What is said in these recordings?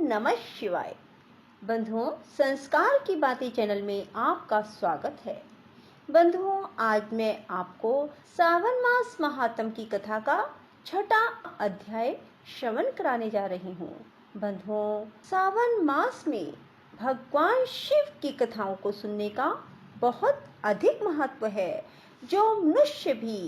नमः शिवाय। बंधुओं, संस्कार की बातें चैनल में आपका स्वागत है। बंधुओं, आज मैं आपको सावन मास महात्म की कथा का 6वां अध्याय श्रवण कराने जा रही हूँ। बंधुओं, सावन मास में भगवान शिव की कथाओं को सुनने का बहुत अधिक महत्व है। जो मनुष्य भी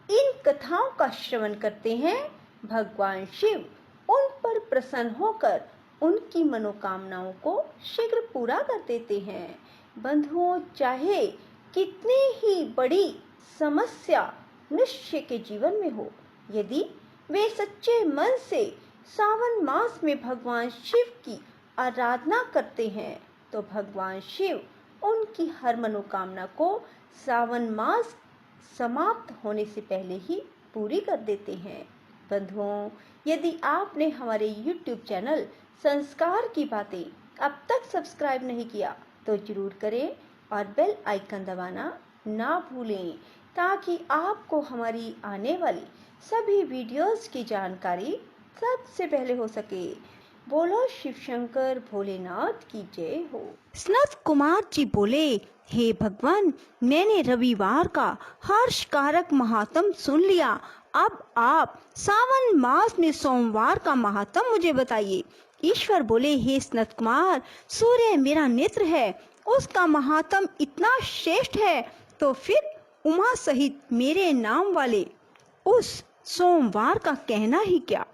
इन कथाओं का श्रवण करते हैं, भगवान शिव उन पर प्रसन्न होकर उनकी मनोकामनाओं को शीघ्र पूरा कर देते हैं। बंधुओं, चाहे कितनी ही बड़ी समस्या मनुष्य के जीवन में हो, यदि वे सच्चे मन से सावन मास में भगवान शिव की आराधना करते हैं, तो भगवान शिव उनकी हर मनोकामना को सावन मास समाप्त होने से पहले ही पूरी कर देते हैं। बंधुओं, यदि आपने हमारे YouTube चैनल संस्कार की बातें अब तक सब्सक्राइब नहीं किया तो जरूर करें और बेल आइकन दबाना ना भूलें, ताकि आपको हमारी आने वाली सभी वीडियोस की जानकारी सबसे पहले हो सके। बोलो शिव शंकर भोलेनाथ की जय हो। सनत कुमार जी बोले, हे भगवान, मैंने रविवार का हर्षकारक महात्म सुन लिया। अब आप सावन मास में सोमवार का महात्म मुझे बताइए। ईश्वर बोले, हे सनत कुमार, सूर्य मेरा नेत्र है, उसका महात्म इतना श्रेष्ठ है, तो फिर उमा सहित मेरे नाम वाले उस सोमवार का कहना ही क्या।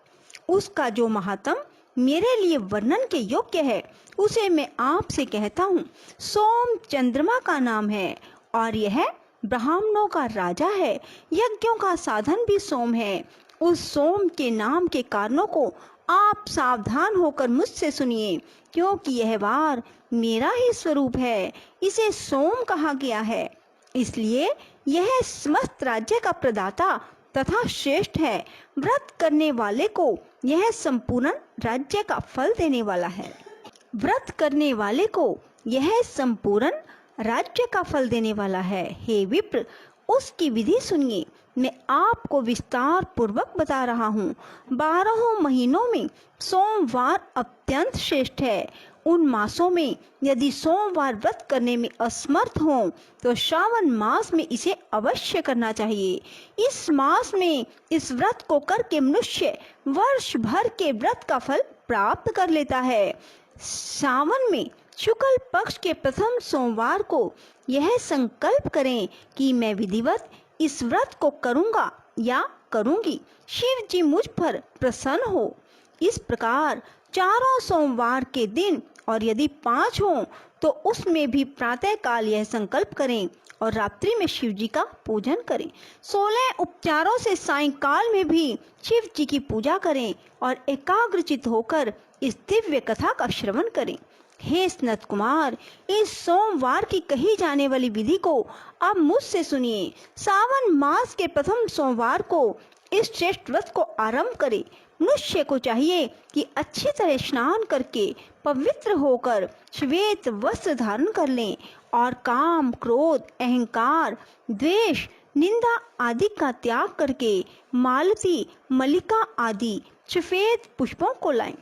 उसका जो महात्म मेरे लिए वर्णन के योग्य है, उसे मैं आपसे कहता हूँ। सोम चंद्रमा का नाम है और यह ब्राह्मणों का राजा है। यज्ञों का साधन भी सोम है। उस सोम के नाम के कारणों को आप सावधान होकर मुझसे सुनिए, क्योंकि यह वार मेरा ही स्वरूप है। इसे सोम कहा गया है, इसलिए यह समस्त राज्य का प्रदाता तथा श्रेष्ठ है। व्रत करने वाले को यह संपूर्ण राज्य का फल देने वाला है। व्रत करने वाले को यह संपूर्ण राज्य का फल देने वाला है। हे विप्र, उसकी विधि सुनिए। मैं आपको विस्तार पूर्वक बता रहा हूँ। 12 महीनों में सोमवार अत्यंत श्रेष्ठ है। उन मासों में यदि सोमवार व्रत करने में असमर्थ हो, तो श्रावण मास में इसे अवश्य करना चाहिए। इस मास में इस व्रत को करके मनुष्य वर्ष भर के व्रत का फल प्राप्त कर लेता है। सावन में शुक्ल पक्ष के प्रथम सोमवार को यह संकल्प करें कि मैं विधिवत इस व्रत को करूंगा या करूंगी। शिव जी मुझ पर प्रसन्न हो। इस प्रकार चारों सोमवार के दिन, और यदि 5 हो तो उसमें भी प्रातः काल यह संकल्प करें और रात्रि में शिव जी का पूजन करें। 16 उपचारों से सायंकाल में भी शिव जी की पूजा करें और एकाग्रचित होकर इस दिव्य कथा का श्रवण करें। हे सनत कुमार, इस सोमवार की कही जाने वाली विधि को अब मुझसे सुनिए। सावन मास के प्रथम सोमवार को इस श्रेष्ठ व्रत को आरंभ करें। मनुष्य को चाहिए कि अच्छी तरह स्नान करके पवित्र होकर श्वेत वस्त्र धारण कर लें और काम, क्रोध, अहंकार, द्वेष, निंदा आदि का त्याग करके मालती, मल्लिका आदि सफेद पुष्पों को लाएं।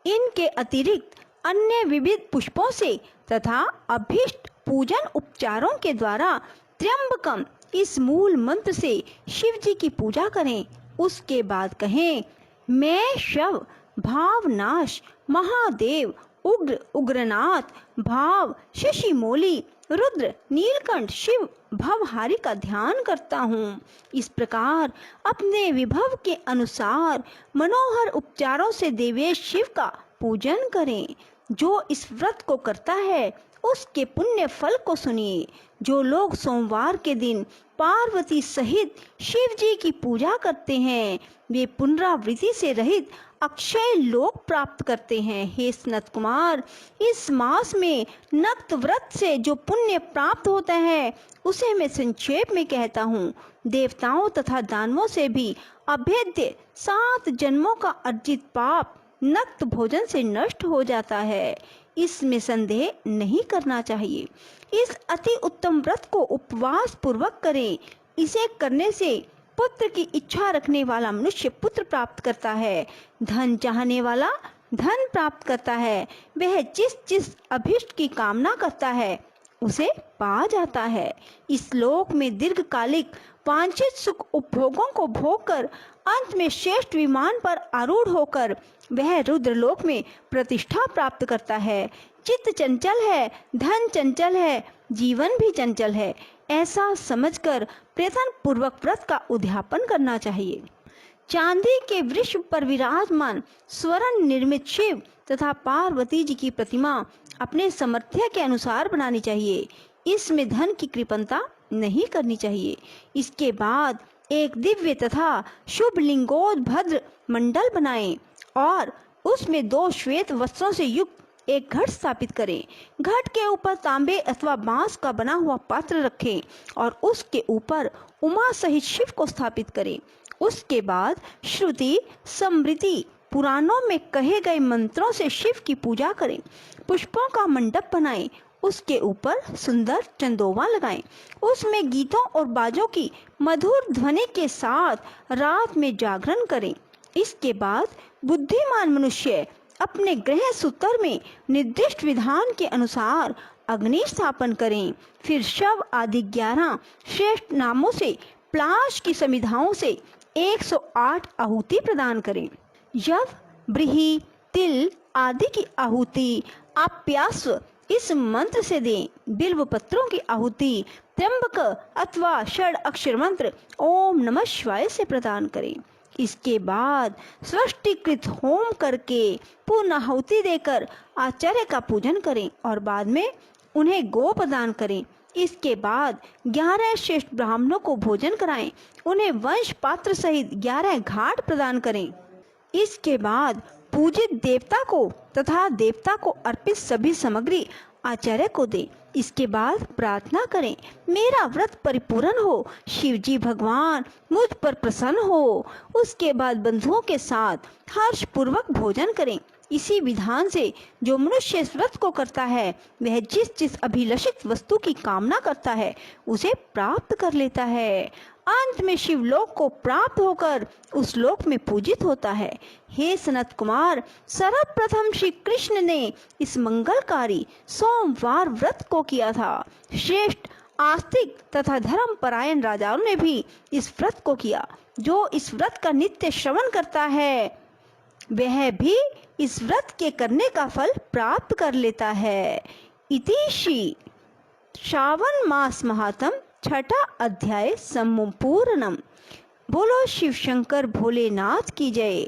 इनके अतिरिक्त अन्य विविध पुष्पों से तथा अभीष्ट पूजन उपचारों के द्वारा त्र्यंबकम इस मूल मंत्र से शिव जी की पूजा करें। उसके बाद कहें, मैं शव, भावनाश, महादेव, उग्र उग्रनाथ, भाव, शशिमौली, रुद्र, नीलकंठ, शिव, भवहारी का ध्यान करता हूँ। इस प्रकार अपने विभव के अनुसार मनोहर उपचारों से देवेश शिव का पूजन करें। जो इस व्रत को करता है उसके पुण्य फल को सुनिए। जो लोग सोमवार के दिन पार्वती सहित शिव जी की पूजा करते हैं, वे पुनरावृत्ति से रहित अक्षय लोक प्राप्त करते हैं। हे सनत कुमार, इस मास में नक्त व्रत से जो पुण्य प्राप्त होता है, उसे मैं संक्षेप में कहता हूँ। देवताओं तथा दानवों से भी अभेद्य 7 जन्मों का अर्जित पाप नक्त भोजन से नष्ट हो जाता है। इसमें संदेह नहीं करना चाहिए। इस अति उत्तम व्रत को उपवास पूर्वक करें। इसे करने से पुत्र की इच्छा रखने वाला मनुष्य पुत्र प्राप्त करता है। धन चाहने वाला धन प्राप्त करता है वह जिस अभिष्ट की कामना करता है उसे पा जाता है। इस लोक में दीर्घकालिक वांछित सुख उपभोगों को भोगकर अंत में श्रेष्ठ विमान पर आरूढ़ होकर वह रुद्रलोक में प्रतिष्ठा प्राप्त करता है। चित्त चंचल है, धन चंचल है, जीवन भी चंचल है, ऐसा समझकर प्रयत्न पूर्वक व्रत का उद्यापन करना चाहिए। चांदी के वृक्ष पर विराजमान स्वर्ण निर्मित शिव तथा पार्वती जी की प्रतिमा अपने सामर्थ्य के अनुसार बनानी चाहिए। इसमें धन की कृपणता नहीं करनी चाहिए। इसके बाद एक दिव्य तथा शुभ लिंगोद्भद्र मंडल बनाएं और उसमें 2 श्वेत वस्त्रों से युक्त एक घट स्थापित करें। घट के ऊपर तांबे अथवा बांस का बना हुआ पात्र रखें और उसके ऊपर उमा सहित शिव को स्थापित करें। उसके बाद श्रुति स्मृति पुराणों में कहे गए मंत्रों से शिव की पूजा करें। पुष्पों का मंडप बनाएं, उसके ऊपर सुंदर चंदोवा लगाएं, उसमें गीतों और बाजों की मधुर ध्वनि के साथ रात में जागरण करें। इसके बाद बुद्धिमान मनुष्य अपने गृह सूत्र में निर्दिष्ट विधान के अनुसार अग्नि स्थापन करें। फिर शव आदि 11 श्रेष्ठ नामों से प्लाश की समिधाओं से 108 आहुति प्रदान करें। यव, ब्रीही, तिल आदि की आहुति आप्यास्व इस मंत्र से दें। बिल्व पत्रों की आहुति त्र्यंबक अथवा षड अक्षर मंत्र ओम नमः शिवाय से प्रदान करें। इसके बाद सृष्टिकृत होम करके पूर्ण आहुति देकर आचार्य का पूजन करें और बाद में उन्हें गो प्रदान करें। इसके बाद 11 श्रेष्ठ ब्राह्मणों को भोजन कराएं, उन्हें वंश पात्र सहित 11 घाट प्रदान करें। इसके बाद पूजित देवता को तथा देवता को अर्पित सभी सामग्री आचार्य को दें। इसके बाद प्रार्थना करें, मेरा व्रत परिपूर्ण हो, शिवजी भगवान मुझ पर प्रसन्न हो। उसके बाद बंधुओं के साथ हर्ष पूर्वक भोजन करें। इसी विधान से जो मनुष्य इस व्रत को करता है वह जिस अभिलषित वस्तु की कामना करता है उसे प्राप्त कर लेता है। अंत में शिवलोक को प्राप्त होकर उस लोक में पूजित होता है। हे सनत कुमार, सर्वप्रथम श्री कृष्ण ने इस मंगलकारी सोमवार व्रत को किया था। श्रेष्ठ आस्तिक तथा धर्म परायण राजाओं ने भी इस व्रत को किया। जो इस व्रत का नित्य श्रवण करता है वह भी इस व्रत के करने का फल प्राप्त कर लेता है। इति श्री श्रावण मास महात्म 6ठा अध्याय संपूर्णम। बोलो शिव शंकर भोलेनाथ की जय।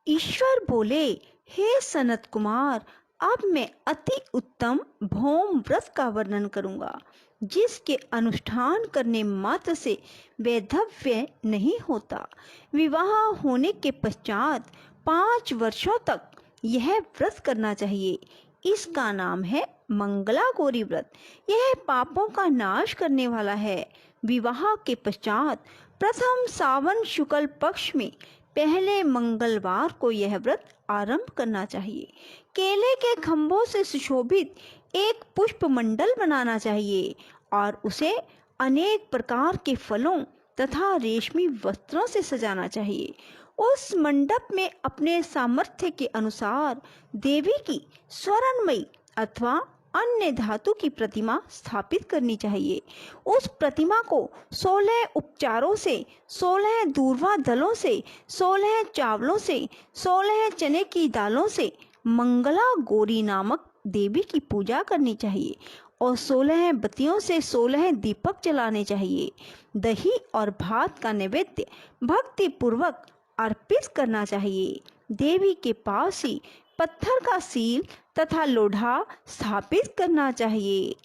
ईश्वर बोले, हे सनत कुमार, अब मैं अति उत्तम भौम व्रत का वर्णन करूंगा, जिसके अनुष्ठान करने मात्र से वैधव्य नहीं होता। विवाह होने के पश्चात 5 वर्षों तक यह व्रत करना चाहिए। इसका नाम है मंगला गौरी व्रत। यह पापों का नाश करने वाला है। विवाह के पश्चात प्रथम सावन शुक्ल पक्ष में पहले मंगलवार को यह व्रत आरंभ करना चाहिए। केले के खंभों से सुशोभित एक पुष्प मंडल बनाना चाहिए और उसे अनेक प्रकार के फलों तथा रेशमी वस्त्रों से सजाना चाहिए। उस मंडप में अपने सामर्थ्य के अनुसार देवी की स्वर्णमयी अथवा अन्य धातु की प्रतिमा स्थापित करनी चाहिए। उस प्रतिमा को 16 उपचारों से, 16 दूर्वा दलों से, 16 चावलों से, 16 चने की दालों से मंगला गौरी नामक देवी की पूजा करनी चाहिए और 16 बत्तियों से 16 दीपक जलाने चाहिए। दही और भात का नैवेद्य भक्ति पूर्वक अर्पित करना चाहिए। देवी के पास ही पत्थर का सील तथा लोढ़ा स्थापित करना चाहिए।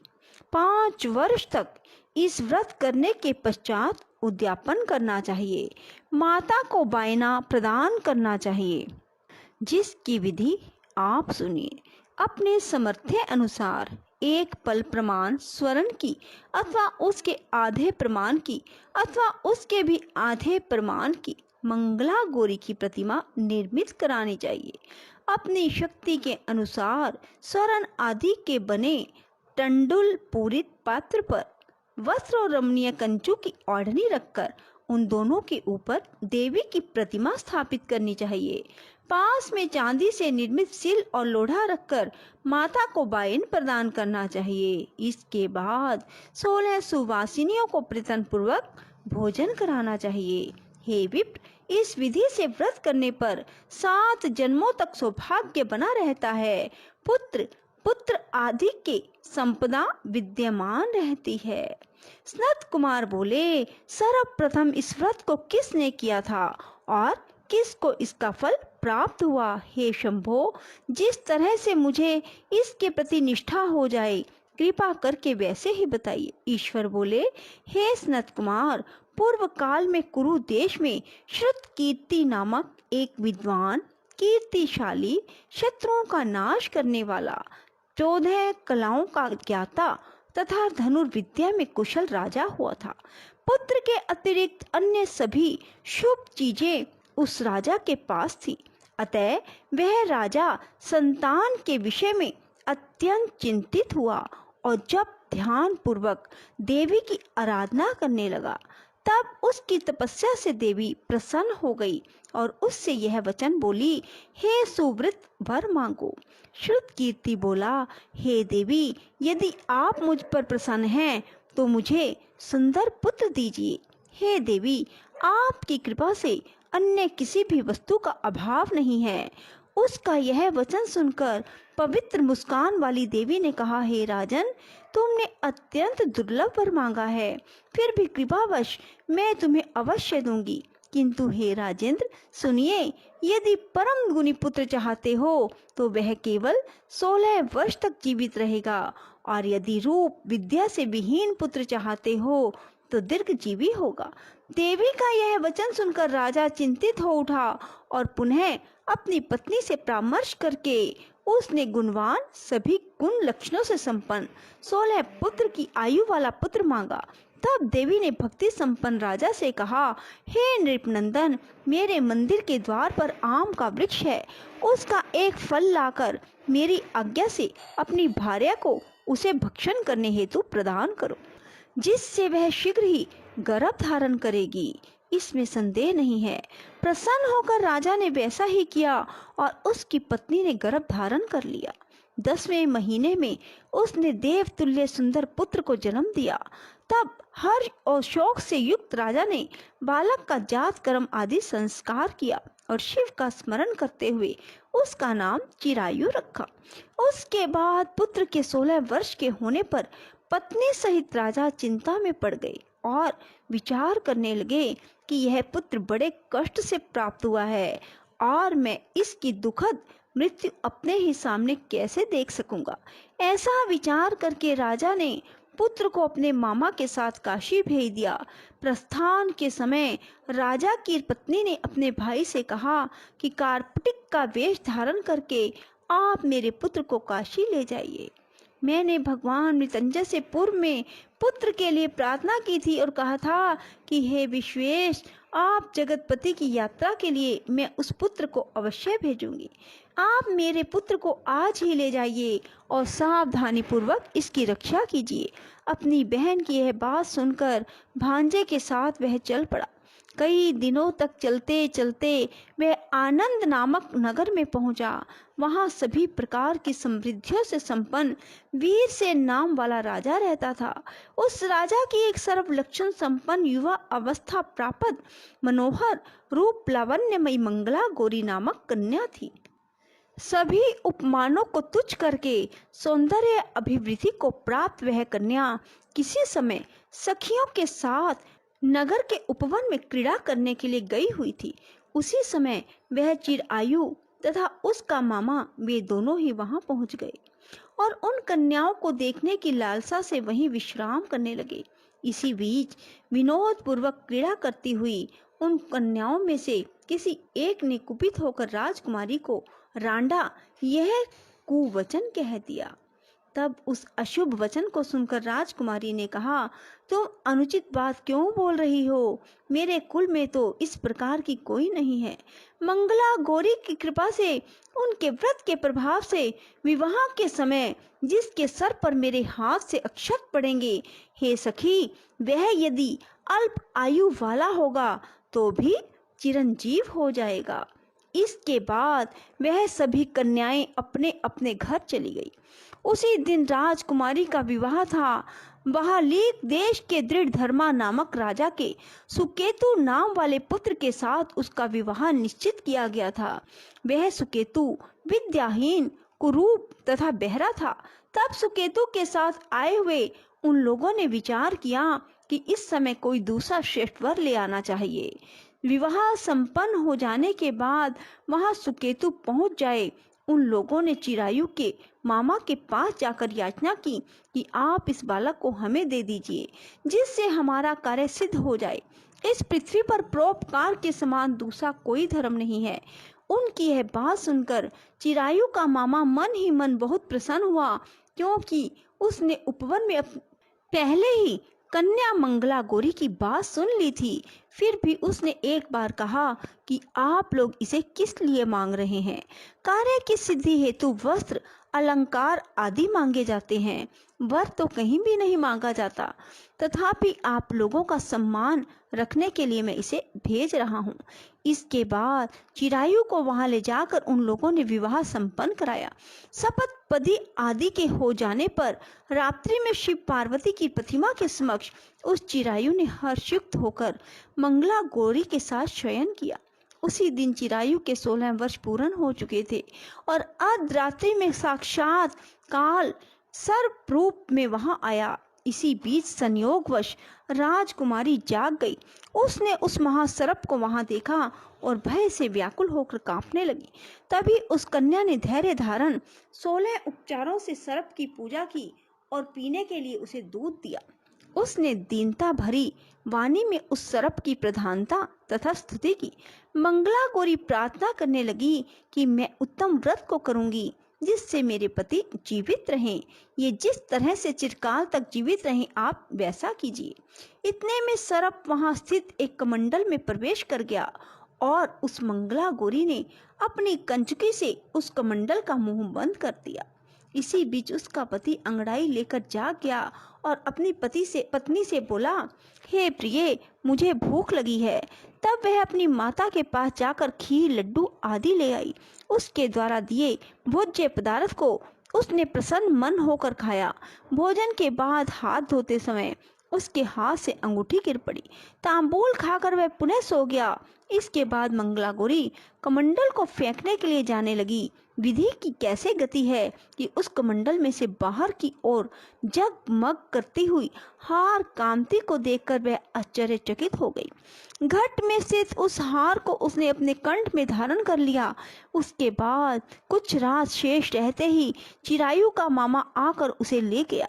5 वर्ष तक इस व्रत करने के पश्चात उद्यापन करना चाहिए। माता को बायना प्रदान करना चाहिए, जिसकी विधि आप सुनिए। अपने सामर्थ्य अनुसार एक पल प्रमाण स्वर्ण की अथवा उसके आधे प्रमाण की अथवा उसके भी आधे प्रमाण की मंगला गौरी की प्रतिमा निर्मित करानी चाहिए। अपनी शक्ति के अनुसार स्वर्ण आदि के बने टंडुल पूरित पात्र पर वस्त्र और रमणीय कंचू की ओढ़नी रखकर उन दोनों के ऊपर देवी की प्रतिमा स्थापित करनी चाहिए। पास में चांदी से निर्मित सिल और लोढ़ा रखकर माता को वाइन प्रदान करना चाहिए। इसके बाद 16 सुवासिनियों को प्रयत्न पूर्वक भोजन कराना चाहिए। हे विप्र, इस विधि से व्रत करने पर 7 जन्मों तक सौभाग्य बना रहता है। पुत्र पुत्र आदि के संपदा विद्यमान रहती है। सनत कुमार बोले, सर्वप्रथम इस व्रत को किसने किया था और किसको इसका फल प्राप्त हुआ? हे शंभो, जिस तरह से मुझे इसके प्रति निष्ठा हो जाए, कृपा करके वैसे ही बताइए। ईश्वर बोले, हे सनत कुमार, पूर्व काल में कुरु देश में श्रुतकीर्ति नामक एक विद्वान, कीर्तिशाली, शत्रुओं का नाश करने वाला, 14 कलाओं का ज्ञाता तथा धनुर्विद्या में कुशल राजा हुआ था। पुत्र के अतिरिक्त अन्य सभी शुभ चीजें उस राजा के पास थी। अतः वह राजा संतान के विषय में अत्यंत चिंतित हुआ और जब ध्यान पूर्वक देवी की आराधना करने लगा, तब उसकी तपस्या से देवी प्रसन्न हो गई और उससे यह वचन बोली, हे सुव्रत, वर मांगो। श्रुतकीर्ति बोला, हे देवी, यदि आप मुझ पर प्रसन्न हैं तो मुझे सुंदर पुत्र दीजिए। हे देवी, आपकी कृपा से अन्य किसी भी वस्तु का अभाव नहीं है। उसका यह वचन सुनकर पवित्र मुस्कान वाली देवी ने कहा, हे राजन, तुमने अत्यंत दुर्लभ वर मांगा है, फिर भी कृपावश मैं तुम्हें अवश्य दूंगी। किंतु हे राजेंद्र, सुनिए, यदि परम गुणी पुत्र चाहते हो तो वह केवल 16 वर्ष तक जीवित रहेगा, और यदि रूप विद्या से विहीन पुत्र चाहते हो तो दीर्घजीवी होगा। देवी का यह वचन सुनकर राजा चिंतित हो उठा और पुनः अपनी पत्नी से परामर्श करके उसने गुणवान, सभी गुण लक्षणों से संपन्न 16 पुत्र की आयु वाला पुत्र मांगा। तब देवी ने भक्ति संपन्न राजा से कहा, हे नृपनंदन, मेरे मंदिर के द्वार पर आम का वृक्ष है, उसका एक फल लाकर मेरी आज्ञा से अपनी भार्या को उसे भक्षण करने हेतु प्रदान करो, जिससे वह शीघ्र ही गर्भ धारण करेगी, इसमें संदेह नहीं है। प्रसन्न होकर राजा ने वैसा ही किया और उसकी पत्नी ने गर्भ धारण कर लिया। 10वें महीने में उसने देवतुल्य सुंदर पुत्र को जन्म दिया। तब हर्ष और शोक से युक्त राजा ने बालक का जात कर्म आदि संस्कार किया और शिव का स्मरण करते हुए उसका नाम चिरायु रखा। उसके बाद पुत्र के 16 वर्ष के होने पर पत्नी सहित राजा चिंता में पड़ गए और विचार करने लगे कि यह पुत्र बड़े कष्ट से प्राप्त हुआ है और मैं इसकी दुखद मृत्यु अपने ही सामने कैसे देख सकूंगा। ऐसा विचार करके राजा ने पुत्र को अपने मामा के साथ काशी भेज दिया। प्रस्थान के समय राजा की पत्नी ने अपने भाई से कहा कि कार्पटिक का वेश धारण करके आप मेरे पुत्र को काशी ले जाइए। मैंने भगवान मृत्युंजय से पूर्व में पुत्र के लिए प्रार्थना की थी और कहा था कि हे विश्वेश, आप जगतपति की यात्रा के लिए मैं उस पुत्र को अवश्य भेजूंगी। आप मेरे पुत्र को आज ही ले जाइए और सावधानी पूर्वक इसकी रक्षा कीजिए। अपनी बहन की यह बात सुनकर भांजे के साथ वह चल पड़ा। कई दिनों तक चलते चलते वह आनंद नामक नगर में पहुंचा। वहां सभी प्रकार की समृद्धियों से संपन्न वीरसेन नाम वाला राजा रहता था। उस राजा की एक सर्वलक्षण संपन्न युवा अवस्था प्राप्त मनोहर रूप लावण्यमयी मंगला गौरी नामक कन्या थी। सभी उपमानों को तुच्छ करके सौंदर्य अभिवृद्धि को प्राप्त वह कन्या किसी समय सखियों के साथ नगर के उपवन में क्रीड़ा करने के लिए गई हुई थी। उसी समय वह चिरायु तथा उसका मामा वे दोनों ही वहां पहुंच गए और उन कन्याओं को देखने की लालसा से वहीं विश्राम करने लगे। इसी बीच विनोद पूर्वक क्रीड़ा करती हुई उन कन्याओं में से किसी एक ने कुपित होकर राजकुमारी को रांडा यह कुवचन कह दिया। तब उस अशुभ वचन को सुनकर राजकुमारी ने कहा, तुम अनुचित बात क्यों बोल रही हो? मेरे कुल में तो इस प्रकार की कोई नहीं है। मंगला गौरी की कृपा से, उनके व्रत के प्रभाव से विवाह के समय जिसके सर पर मेरे हाथ से अक्षत पड़ेंगे, हे सखी, वह यदि अल्प आयु वाला होगा तो भी चिरंजीव हो जाएगा। इसके बाद वह सभी कन्याएं अपने अपने घर चली गई। उसी दिन राजकुमारी का विवाह था। बहालीक देश के दृढ़धर्मा नामक राजा के सुकेतु नाम वाले पुत्र के साथ उसका विवाह निश्चित किया गया था। वह सुकेतु विद्याहीन, कुरूप तथा बहरा था। तब सुकेतु के साथ आए हुए उन लोगों ने विचार किया कि इस समय कोई दूसरा श्रेष्ठ वर ले आना चाहिए। विवाह संपन्न हो जाने के बाद वहां सुकेतु पहुंच जाए। उन लोगों ने चिरायु के मामा के पास जाकर याचना की कि आप इस बालक को हमें दे दीजिए, जिससे हमारा कार्य सिद्ध हो जाए। इस पृथ्वी पर परोपकार के समान दूसरा कोई धर्म नहीं है। उनकी यह बात सुनकर चिरायु का मामा मन ही मन बहुत प्रसन्न हुआ, क्योंकि उसने उपवन में पहले ही कन्या मंगला गौरी की बात सुन ली थी। फिर भी उसने एक बार कहा कि आप लोग इसे किस लिए मांग रहे हैं? कार्य की सिद्धि हेतु वस्त्र, अलंकार आदि मांगे जाते हैं, वर तो कहीं भी नहीं मांगा जाता। तथापि आप लोगों का सम्मान रखने के लिए मैं इसे भेज रहा हूँ। इसके बाद चिरायु को वहां ले जाकर उन लोगों ने विवाह संपन्न कराया। शपथ पदी आदि के हो जाने पर रात्रि में शिव पार्वती की प्रतिमा के समक्ष उस चिरायु ने हर्षयुक्त होकर मंगला गौरी के साथ शयन किया। उसी दिन चिरायु के 16 वर्ष पूर्ण हो चुके थे और अर्धरात्रि में साक्षात काल सर्प रूप में वहां आया। इसी बीच संयोगवश राजकुमारी जाग गई। उसने उस महासर्प को वहां देखा और भय से व्याकुल होकर कांपने लगी। तभी उस कन्या ने धैर्य धारण 16 उपचारों से सर्प की पूजा की और पीने के लिए उसे दूध दिया। उसने दीनता भरी वाणी में उस सर्प की प्रधानता तथा स्तुति की। मंगला गौरी प्रार्थना करने लगी कि मैं उत्तम व्रत को करूंगी जिससे मेरे पति जीवित रहें। ये जिस तरह से चिरकाल तक जीवित रहें आप वैसा कीजिए। इतने में सर्प वहां स्थित एक कमंडल में प्रवेश कर गया और उस मंगला गौरी ने अपनी कंचुकी से उस कमंडल का मुंह बंद कर दिया। इसी बीच उसका पति अंगड़ाई लेकर जाग गया और अपनी पत्नी से बोला, हे प्रिय, मुझे भूख लगी है। तब वह अपनी माता के पास जाकर खीर, लड्डू आदि ले आई। उसके द्वारा दिए भोज्य पदार्थ को उसने प्रसन्न मन होकर खाया। भोजन के बाद हाथ धोते समय उसके हाथ से अंगूठी गिर पड़ी। तांबूल खाकर वह पुनः सो गया। इसके बाद मंगला गौरी कमंडल को फेंकने के लिए जाने लगी। विधि की कैसे गति है कि उस कमंडल में से बाहर की ओर जगमग करती हुई हार कांति को देखकर वह आश्चर्यचकित हो गई। घट में स्थित उस हार को उसने अपने कंठ में धारण कर लिया। उसके बाद कुछ रात शेष रहते ही चिरायु का मामा आकर उसे ले गया।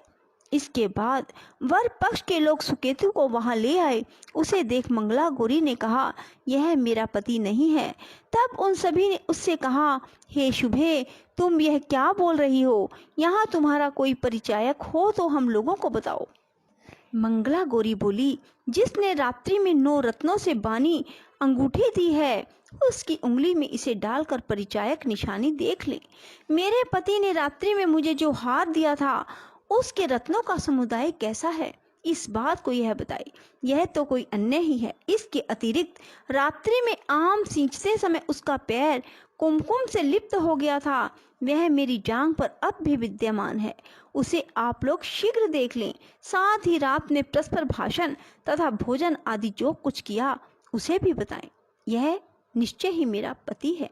इसके बाद वर पक्ष के लोग सुकेतु को वहां ले आए। उसे देख मंगला गौरी ने कहा, यह मेरा पति नहीं है। तब उन सभी ने उससे कहा, हे शुभे, तुम यह क्या बोल रही हो? यहाँ तुम्हारा कोई परिचायक हो तो हम लोगों को बताओ। मंगला गौरी बोली, जिसने रात्रि में 9 रत्नों से बानी अंगूठी दी है उसकी उंगली में इसे डालकर परिचायक निशानी देख ले। मेरे पति ने रात्रि में मुझे जो हार दिया था उसके रत्नों का समुदाय कैसा है, इस बात को यह बताए। यह तो कोई अन्य ही है। इसके अतिरिक्त रात्रि में आम सींचते समय उसका पैर कुमकुम से लिप्त हो गया था। वह मेरी जांघ पर अब भी विद्यमान है। उसे आप लोग शीघ्र देख लें। साथ ही रात में परस्पर भाषण तथा भोजन आदि जो कुछ किया उसे भी बताएं। यह निश्चय ही मेरा पति है।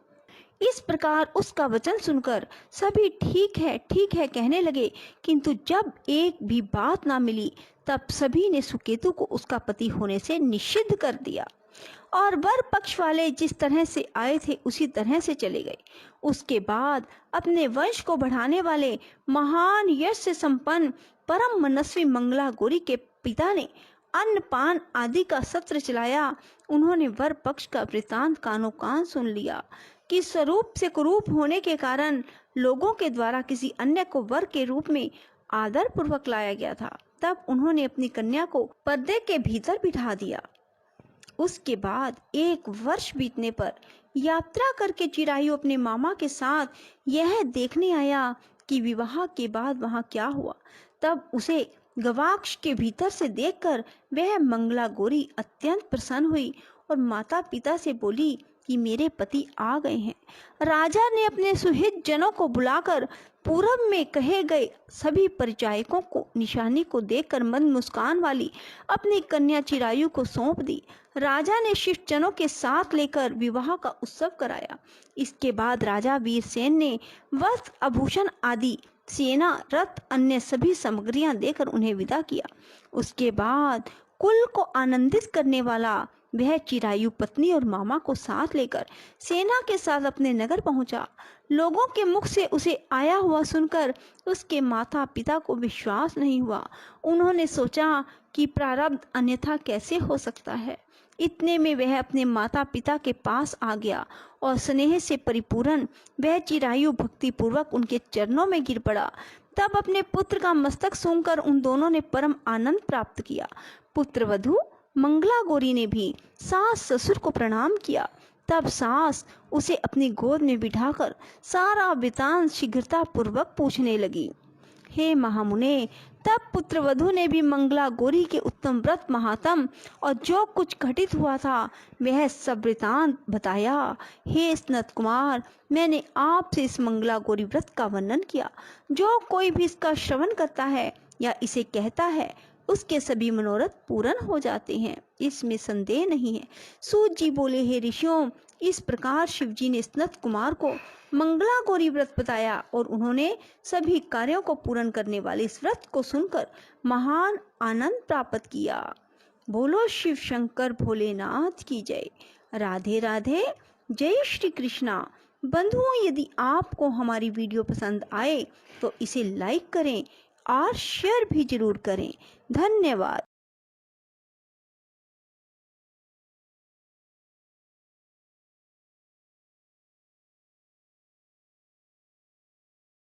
इस प्रकार उसका वचन सुनकर सभी ठीक है कहने लगे, किंतु जब एक भी बात ना मिली तब सभी ने सुकेतु को उसका पति होने से निषिद्ध कर दिया और वर पक्ष वाले जिस तरह से आए थे उसी तरह से चले गए। उसके बाद अपने वंश को बढ़ाने वाले महान यश से संपन्न परम मनस्वी मंगला गौरी के पिता ने अन्नपान आदि का सत्र चलाया। उन्होंने वर पक्ष का वृतांत कानों कान सुन लिया कि स्वरूप से कुरूप होने के कारण लोगों के द्वारा किसी अन्य को वर के रूप में आदर पूर्वक लाया गया था। तब उन्होंने अपनी कन्या को पर्दे के भीतर बिठा दिया। उसके बाद 1 वर्ष बीतने पर यात्रा करके चिरायु अपने मामा के साथ यह देखने आया कि विवाह के बाद वहां क्या हुआ। तब उसे गवाक्ष के भीतर से देखकर वह मंगला गौरी अत्यंत प्रसन्न हुई और माता पिता से बोली कि मेरे पति आ गए हैं। राजा ने अपने सुहित जनों को बुलाकर पूरब में कहे गए सभी परिचायकों को निशानी को देखकर मंद मुस्कान वाली अपनी कन्या चिरायु को सौंप दी। राजा ने शिष्ट जनों के साथ लेकर विवाह का उत्सव कराया। इसके बाद राजा वीरसेन ने वस्त्र आभूषण आदि सेना रथ अन्य सभी सामग्रियां देकर उन्हें विदा किया। उसके बाद कुल को आनंदित करने वाला वह चिरायु पत्नी और मामा को साथ लेकर सेना के साथ अपने नगर पहुंचा। लोगों के मुख से उसे आया हुआ सुनकर उसके माता पिता को विश्वास नहीं हुआ। उन्होंने सोचा कि प्रारब्ध अन्यथा कैसे हो सकता है। इतने में वह अपने माता पिता के पास आ गया और स्नेह से परिपूर्ण वह चिरायु भक्ति पूर्वक उनके चरणों में गिर पड़ा। तब अपने पुत्र का मस्तक सूंघकर उन दोनों ने परम आनंद प्राप्त किया। पुत्रवधू मंगला गौरी ने भी सास ससुर को प्रणाम किया। तब सास उसे अपनी गोद में बिठाकर सारा वृतांत शीघ्रता पूर्वक पूछने लगी। हे महामुने, तब पुत्रवधू ने भी मंगला गौरी के उत्तम व्रत महात्म और जो कुछ घटित हुआ था वह सब वृतांत बताया। हे स्नत कुमार, मैंने आपसे इस मंगला गौरी व्रत का वर्णन किया। जो कोई भी इसका श्रवण करता है या इसे कहता है उसके सभी मनोरथ पूर्ण हो जाते हैं, इसमें संदेह नहीं है। सूत जी बोले, हे ऋषियों, इस प्रकार शिवजी ने स्नत कुमार को मंगला गौरी व्रत बताया और उन्होंने सभी कार्यों को पूर्ण करने वाले इस व्रत को सुनकर महान आनंद प्राप्त किया। बोलो शिव शंकर भोलेनाथ की जय। राधे राधे। जय श्री कृष्णा। बंधुओं, यदि आपको हमारी वीडियो पसंद आए तो इसे लाइक करें और शेयर भी जरूर करें। धन्यवाद।